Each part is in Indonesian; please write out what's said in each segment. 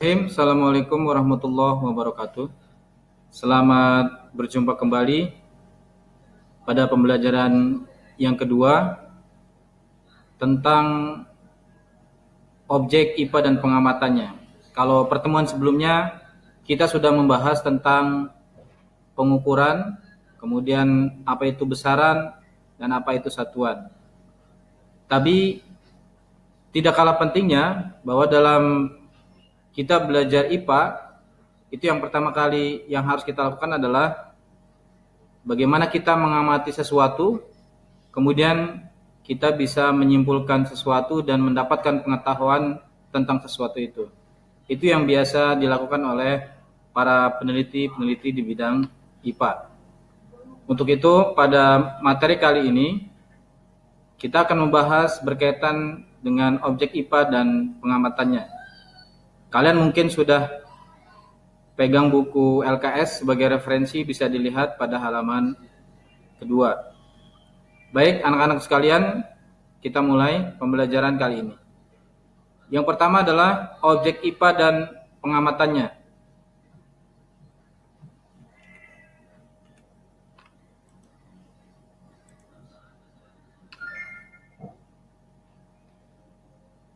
Assalamualaikum warahmatullahi wabarakatuh. Selamat berjumpa kembali pada pembelajaran yang kedua tentang objek IPA dan pengamatannya. Kalau pertemuan sebelumnya kita sudah membahas tentang pengukuran, kemudian apa itu besaran dan apa itu satuan. Tapi tidak kalah pentingnya bahwa dalam kita belajar IPA, itu yang pertama kali yang harus kita lakukan adalah bagaimana kita mengamati sesuatu, kemudian kita bisa menyimpulkan sesuatu dan mendapatkan pengetahuan tentang sesuatu itu. Itu yang biasa dilakukan oleh para peneliti-peneliti di bidang IPA. Untuk itu, pada materi kali ini, kita akan membahas berkaitan dengan objek IPA dan pengamatannya. Kalian mungkin sudah pegang buku LKS sebagai referensi, bisa dilihat pada halaman kedua. Baik anak-anak sekalian, kita mulai pembelajaran kali ini. Yang pertama adalah objek IPA dan pengamatannya.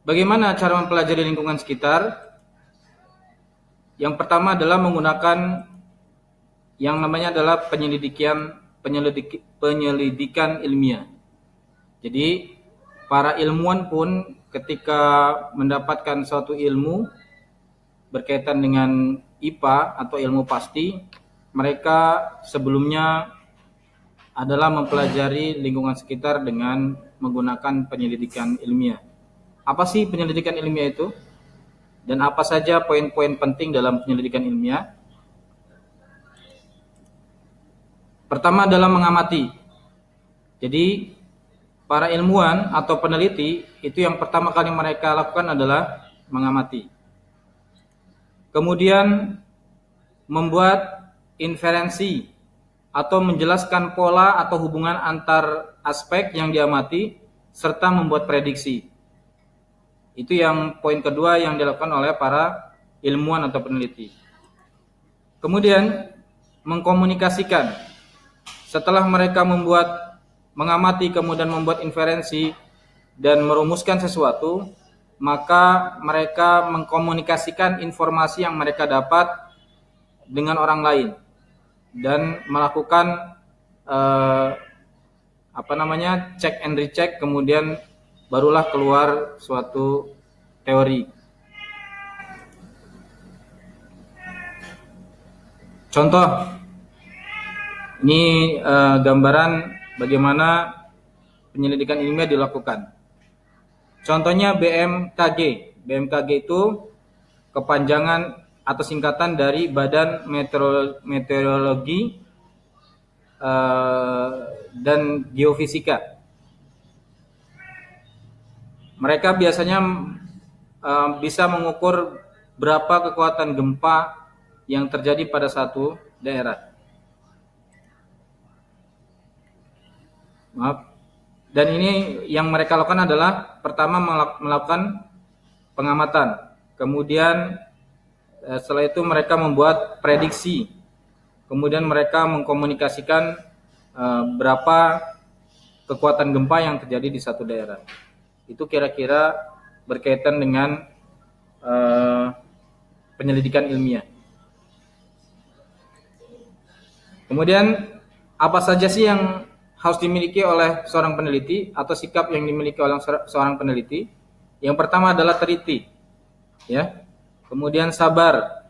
Bagaimana cara mempelajari lingkungan sekitar? Yang pertama adalah menggunakan yang namanya adalah penyelidikan ilmiah. Jadi para ilmuwan pun ketika mendapatkan suatu ilmu berkaitan dengan IPA atau ilmu pasti, mereka sebelumnya adalah mempelajari lingkungan sekitar dengan menggunakan penyelidikan ilmiah. Apa sih penyelidikan ilmiah itu? Dan apa saja poin-poin penting dalam penyelidikan ilmiah? Pertama adalah mengamati. Jadi para ilmuwan atau peneliti itu yang pertama kali mereka lakukan adalah mengamati. Kemudian membuat inferensi atau menjelaskan pola atau hubungan antar aspek yang diamati serta membuat prediksi. Itu yang poin kedua yang dilakukan oleh para ilmuwan atau peneliti. Kemudian mengkomunikasikan. Setelah mereka mengamati kemudian membuat inferensi dan merumuskan sesuatu, maka mereka mengkomunikasikan informasi yang mereka dapat dengan orang lain dan melakukan check and recheck, kemudian barulah keluar suatu teori. Contoh, ini gambaran bagaimana penyelidikan ilmiah dilakukan. Contohnya BMKG. BMKG itu kepanjangan atau singkatan dari Badan Meteorologi dan Geofisika. Mereka biasanya bisa mengukur berapa kekuatan gempa yang terjadi pada satu daerah. Dan ini yang mereka lakukan adalah pertama melakukan pengamatan. Kemudian setelah itu mereka membuat prediksi. Kemudian mereka mengkomunikasikan berapa kekuatan gempa yang terjadi di satu daerah. Itu kira-kira berkaitan dengan penyelidikan ilmiah. Kemudian apa saja sih yang harus dimiliki oleh seorang peneliti atau sikap yang dimiliki oleh seorang peneliti? Yang pertama adalah teliti, ya. Kemudian sabar.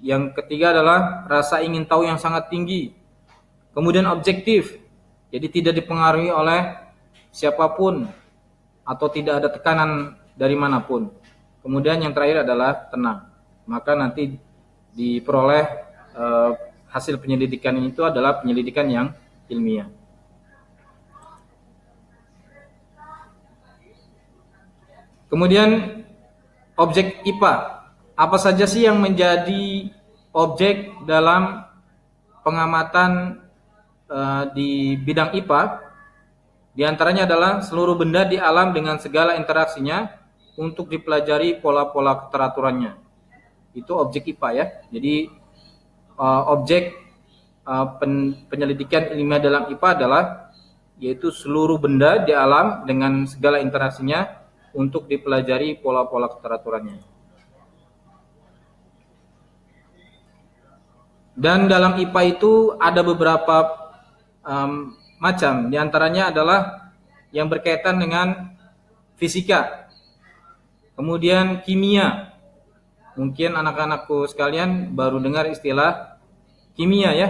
Yang ketiga adalah rasa ingin tahu yang sangat tinggi. Kemudian objektif, jadi tidak dipengaruhi oleh siapapun atau tidak ada tekanan dari manapun. Kemudian yang terakhir adalah tenang. Maka nanti diperoleh hasil penyelidikan itu adalah penyelidikan yang ilmiah. Kemudian objek IPA. Apa saja sih yang menjadi objek dalam pengamatan di bidang IPA? Di antaranya adalah seluruh benda di alam dengan segala interaksinya untuk dipelajari pola-pola keteraturannya. Itu objek IPA ya. Jadi objek penyelidikan ilmiah dalam IPA adalah yaitu seluruh benda di alam dengan segala interaksinya untuk dipelajari pola-pola keteraturannya. Dan dalam IPA itu ada beberapa macam. Di antaranya adalah yang berkaitan dengan fisika, kemudian kimia. Mungkin anak-anakku sekalian baru dengar istilah kimia ya.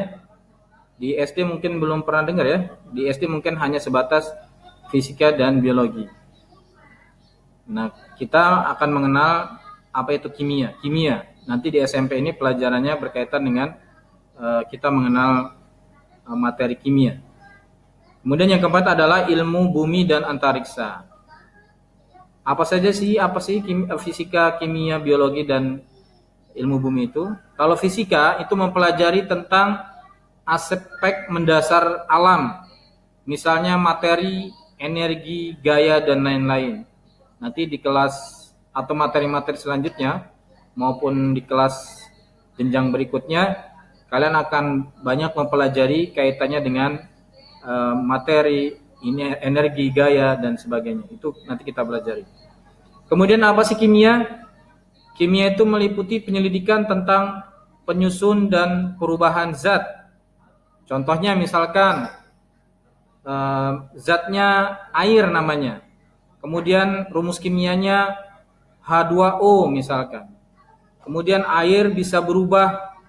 Di SD mungkin belum pernah dengar ya. Di SD mungkin hanya sebatas fisika dan biologi. Nah, kita akan mengenal apa itu kimia. Kimia. Nanti di SMP ini pelajarannya berkaitan dengan kita mengenal materi kimia. Kemudian yang keempat adalah ilmu bumi dan antariksa. Apa sih fisika, kimia, biologi, dan ilmu bumi itu? Kalau fisika itu mempelajari tentang aspek mendasar alam, misalnya materi, energi, gaya, dan lain-lain. Nanti di kelas atau materi-materi selanjutnya maupun di kelas jenjang berikutnya, kalian akan banyak mempelajari kaitannya dengan materi, ini energi, gaya, dan sebagainya. Itu nanti kita pelajari. Kemudian apa sih kimia? Kimia itu meliputi penyelidikan tentang penyusun dan perubahan zat. Contohnya misalkan zatnya air namanya. Kemudian rumus kimianya H2O misalkan. Kemudian air bisa berubah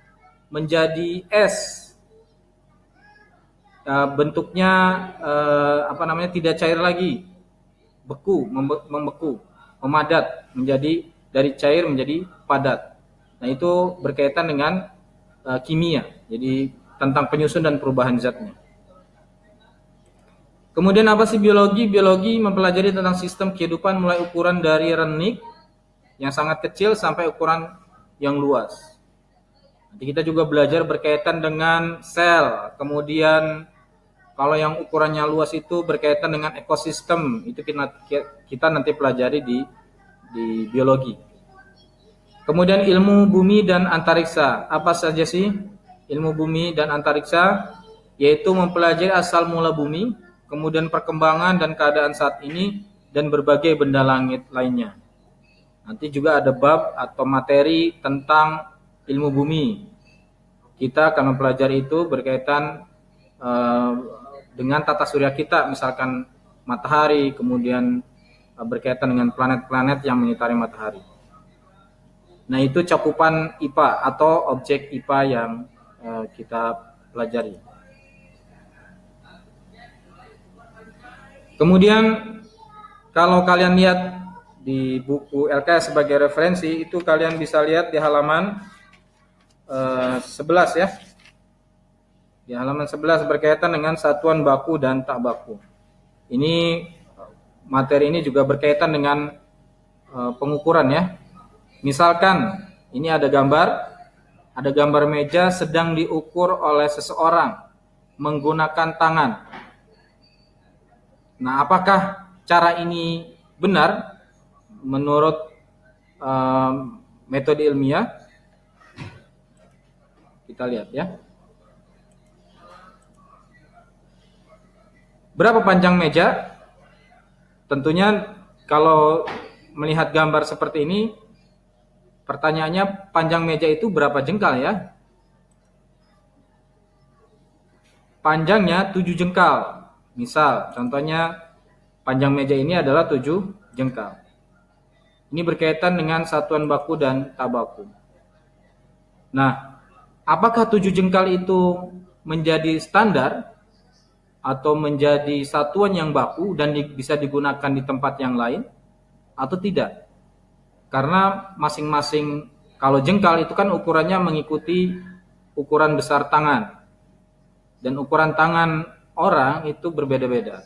menjadi es. Bentuknya tidak cair lagi, membeku, memadat menjadi dari cair menjadi padat. Nah, itu berkaitan dengan kimia. Jadi tentang penyusun dan perubahan zatnya. Kemudian apa sih biologi? Biologi mempelajari tentang sistem kehidupan mulai ukuran dari renik yang sangat kecil sampai ukuran yang luas. Nanti kita juga belajar berkaitan dengan sel. Kemudian kalau yang ukurannya luas itu berkaitan dengan ekosistem. Itu kita nanti pelajari di biologi. Kemudian ilmu bumi dan antariksa. Apa saja sih ilmu bumi dan antariksa? Yaitu mempelajari asal mula bumi, kemudian perkembangan dan keadaan saat ini, dan berbagai benda langit lainnya. Nanti juga ada bab atau materi tentang ilmu bumi. Kita akan mempelajari itu berkaitan dengan tata surya kita, misalkan matahari, kemudian berkaitan dengan planet-planet yang mengitari matahari. Nah, itu cakupan IPA atau objek IPA yang kita pelajari. Kemudian kalau kalian lihat di buku LKS sebagai referensi, itu kalian bisa lihat di halaman 11 ya. Di halaman 11 berkaitan dengan satuan baku dan tak baku. Ini materi ini juga berkaitan dengan pengukuran ya. Misalkan ini ada gambar meja sedang diukur oleh seseorang menggunakan tangan. Nah, apakah cara ini benar menurut metode ilmiah? Kita lihat ya. Berapa panjang meja? Tentunya kalau melihat gambar seperti ini, pertanyaannya panjang meja itu berapa jengkal ya? Panjangnya 7 jengkal. Misal, contohnya panjang meja ini adalah 7 jengkal. Ini berkaitan dengan satuan baku dan tak baku. Nah, apakah 7 jengkal itu menjadi standar atau menjadi satuan yang baku dan bisa digunakan di tempat yang lain atau tidak? Karena masing-masing, kalau jengkal itu kan ukurannya mengikuti ukuran besar tangan, dan ukuran tangan orang itu berbeda-beda,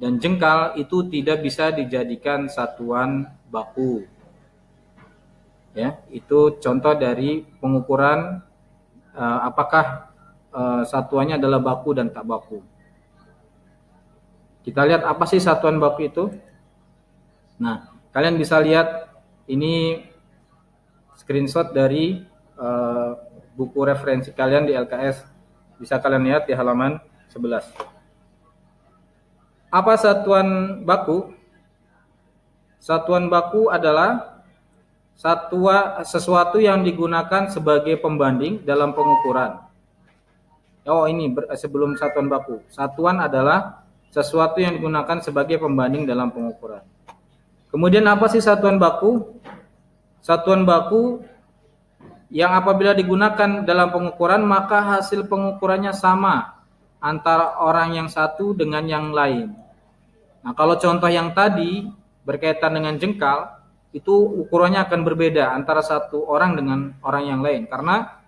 dan jengkal itu tidak bisa dijadikan satuan baku ya. Itu contoh dari pengukuran apakah satuannya adalah baku dan tak baku. Kita lihat apa sih satuan baku itu. Nah, kalian bisa lihat ini screenshot dari buku referensi kalian di LKS. Bisa kalian lihat di halaman 11. Apa satuan baku? Satuan baku adalah sesuatu yang digunakan sebagai pembanding dalam pengukuran. Oh, ini sebelum satuan baku. Satuan adalah sesuatu yang digunakan sebagai pembanding dalam pengukuran. Kemudian apa sih satuan baku? Satuan baku yang apabila digunakan dalam pengukuran maka hasil pengukurannya sama antara orang yang satu dengan yang lain. Nah, kalau contoh yang tadi berkaitan dengan jengkal, itu ukurannya akan berbeda antara satu orang dengan orang yang lain karena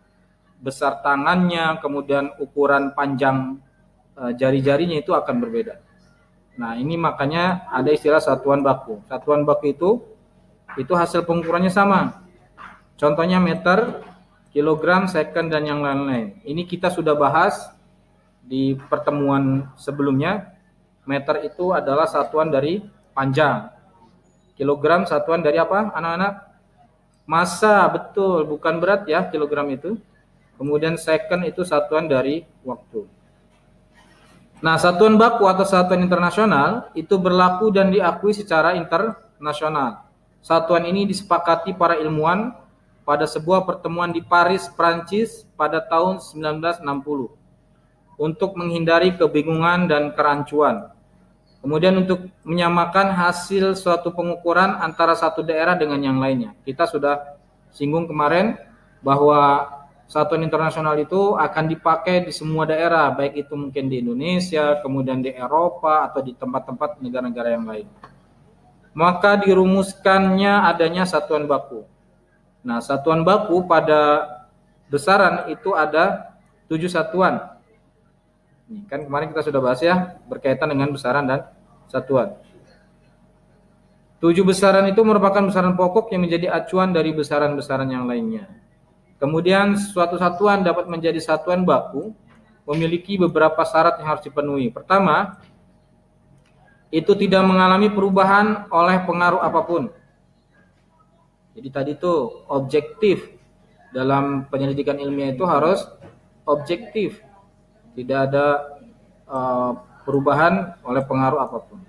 besar tangannya, kemudian ukuran panjang jari-jarinya itu akan berbeda. Nah, ini makanya ada istilah satuan baku. Satuan baku itu hasil pengukurannya sama. Contohnya meter, kilogram, second, dan yang lain-lain. Ini kita sudah bahas di pertemuan sebelumnya. Meter itu adalah satuan dari panjang. Kilogram satuan dari apa, anak-anak? Massa, betul. Bukan berat ya kilogram itu. Kemudian second itu satuan dari waktu. Nah, satuan baku atau satuan internasional itu berlaku dan diakui secara internasional. Satuan ini disepakati para ilmuwan pada sebuah pertemuan di Paris, Prancis pada tahun 1960 untuk menghindari kebingungan dan kerancuan. Kemudian untuk menyamakan hasil suatu pengukuran antara satu daerah dengan yang lainnya. Kita sudah singgung kemarin bahwa satuan internasional itu akan dipakai di semua daerah, baik itu mungkin di Indonesia, kemudian di Eropa, atau di tempat-tempat negara-negara yang lain. Maka dirumuskannya adanya satuan baku. Nah, satuan baku pada besaran itu ada 7 satuan. Ini kan kemarin kita sudah bahas ya, berkaitan dengan besaran dan satuan. 7 besaran itu merupakan besaran pokok yang menjadi acuan dari besaran-besaran yang lainnya. Kemudian suatu satuan dapat menjadi satuan baku memiliki beberapa syarat yang harus dipenuhi. Pertama, itu tidak mengalami perubahan oleh pengaruh apapun. Jadi tadi itu objektif. Dalam penyelidikan ilmiah itu harus objektif. Tidak ada perubahan oleh pengaruh apapun.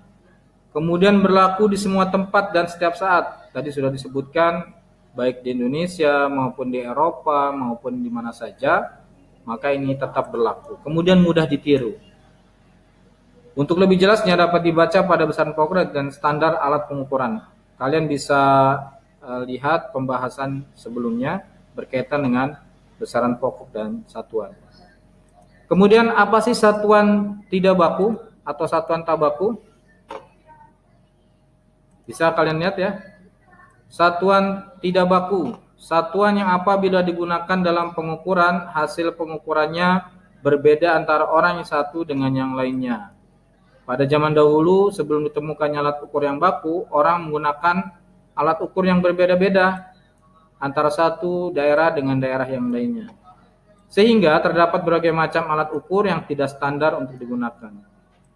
Kemudian berlaku di semua tempat dan setiap saat. Tadi sudah disebutkan baik di Indonesia maupun di Eropa maupun di mana saja, maka ini tetap berlaku. Kemudian mudah ditiru. Untuk lebih jelasnya dapat dibaca pada besaran pokok dan standar alat pengukuran. Kalian bisa lihat pembahasan sebelumnya berkaitan dengan besaran pokok dan satuan. Kemudian apa sih satuan tidak baku atau satuan tak baku? Bisa kalian lihat ya. Satuan tidak baku, satuan yang apabila digunakan dalam pengukuran, hasil pengukurannya berbeda antara orang yang satu dengan yang lainnya. Pada zaman dahulu, sebelum ditemukannya alat ukur yang baku, orang menggunakan alat ukur yang berbeda-beda antara satu daerah dengan daerah yang lainnya. Sehingga terdapat berbagai macam alat ukur yang tidak standar untuk digunakan.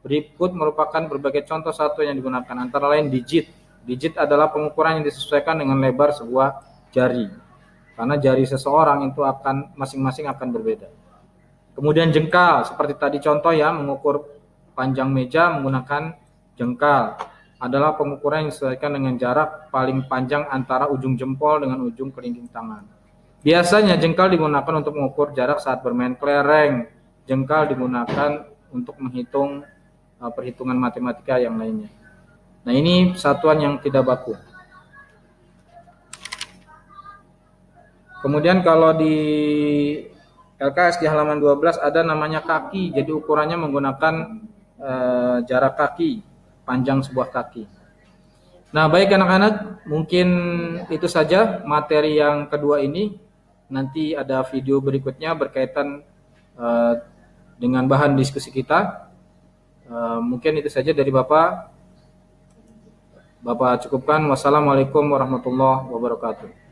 Berikut merupakan berbagai contoh satuan yang digunakan, antara lain digit. Digit adalah pengukuran yang disesuaikan dengan lebar sebuah jari. Karena jari seseorang itu akan masing-masing akan berbeda. Kemudian jengkal, seperti tadi contoh ya, mengukur panjang meja menggunakan jengkal. Adalah pengukuran yang disesuaikan dengan jarak paling panjang antara ujung jempol dengan ujung kelingking tangan. Biasanya jengkal digunakan untuk mengukur jarak saat bermain kelereng. Jengkal digunakan untuk menghitung perhitungan matematika yang lainnya. Nah, ini satuan yang tidak baku. Kemudian kalau di LKS di halaman 12 ada namanya kaki. Jadi ukurannya menggunakan jarak kaki, panjang sebuah kaki. Nah, baik anak-anak, mungkin itu saja materi yang kedua ini. Nanti ada video berikutnya berkaitan dengan bahan diskusi kita. Mungkin itu saja dari Bapak cukupkan. Wassalamualaikum warahmatullahi wabarakatuh.